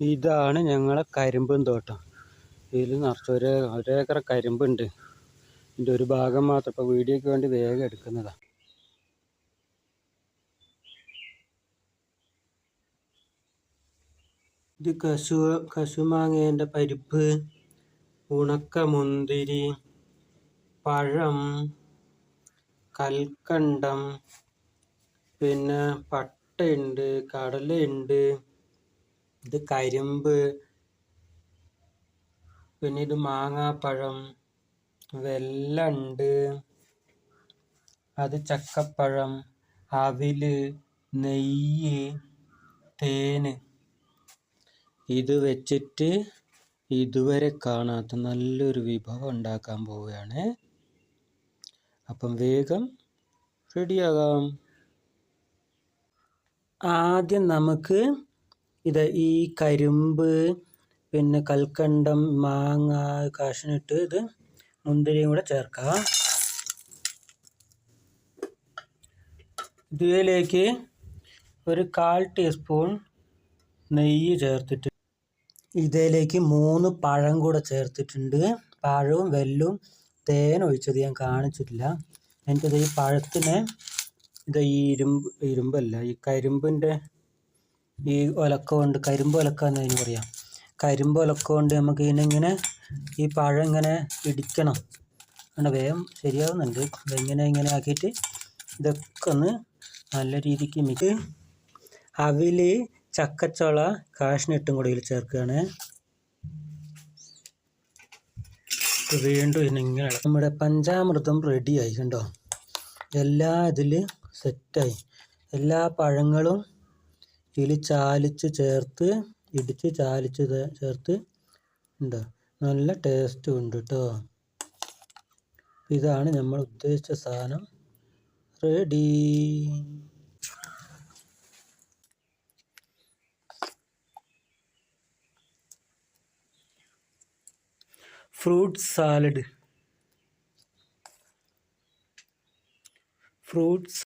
ഇതാണ് ഞങ്ങളെ കരിമ്പും തോട്ടം. ഇതിൽ നിറച്ച് ഒരേക്കർ കരിമ്പുണ്ട്. ഇതിൻ്റെ ഒരു ഭാഗം മാത്രം ഇപ്പോൾ വീഡിയോയ്ക്ക് വേണ്ടി വേഗം എടുക്കുന്നതാണ്. ഇത് കശുമാങ്ങേൻ്റെ പരിപ്പ്, ഉണക്ക മുന്തിരി, പഴം, കൽക്കണ്ടം, പിന്നെ പട്ടയുണ്ട്, കടലയുണ്ട്, ഇത് കരിമ്പ്, പിന്നെ ഇത് മാങ്ങാപ്പഴം, വെല്ലമുണ്ട്, അത് ചക്കപ്പഴം, അവില്, നെയ്യ്, തേന്. ഇത് വെച്ചിട്ട് ഇതുവരെ കാണാത്ത നല്ലൊരു വിഭവം ഉണ്ടാക്കാൻ പോവുകയാണ്. അപ്പം വേഗം റെഡിയാകാം. ആദ്യം നമുക്ക് ഈ കരിമ്പ്, പിന്നെ കൽക്കണ്ടം, മാങ്ങ, കാഷ്നട്ട്, ഇത് മുന്തിരിയും കൂടെ ചേർക്കാം. ഇതിലേക്ക് ഒരു 1/4 ടീസ്പൂൺ നെയ്യ് ചേർത്തിട്ട് ഇതിലേക്ക് 3 പഴം കൂടെ ചേർത്തിട്ടുണ്ട്. പഴവും വെല്ലവും തേൻ ഒഴിച്ചത് ഞാൻ കാണിച്ചിട്ടില്ല. എന്നിട്ട് ഈ പഴത്തിനെ ഈ ഇരുമ്പല്ല, ഈ കരിമ്പിൻ്റെ ഈ ഒലക്ക കൊണ്ട്, കരിമ്പ് ഒലക്ക എന്നതിന് പറയാം. കരിമ്പ് ഒലക്ക കൊണ്ട് നമുക്ക് ഇതിനെങ്ങനെ ഈ പഴം ഇങ്ങനെ ഇടിക്കണം. അങ്ങനെ വേഗം ശരിയാവുന്നുണ്ട്. ഇങ്ങനെ ആക്കിയിട്ട് ഇതൊക്കെ ഒന്ന് നല്ല രീതിക്ക് മിക്സ്. അവില്, ചക്കച്ചുള, കാഷ്നട്ടും കൂടി ഇതിൽ ചേർക്കുകയാണ്. വീണ്ടും ഇതിനിങ്ങനെ നമ്മുടെ പഞ്ചാമൃതം റെഡിയായി. കണ്ടോ, എല്ലാ ഇതിൽ സെറ്റായി. എല്ലാ പഴങ്ങളും ഇതിൽ ചാലിച്ച് ചേർത്ത്, ഇടിച്ച് ചാലിച്ച് ചേർത്ത് ഉണ്ടോ, നല്ല ടേസ്റ്റും ഉണ്ട് കേട്ടോ. ഇതാണ് നമ്മൾ ഉദ്ദേശിച്ച സാധനം റെഡി. Fruit salad.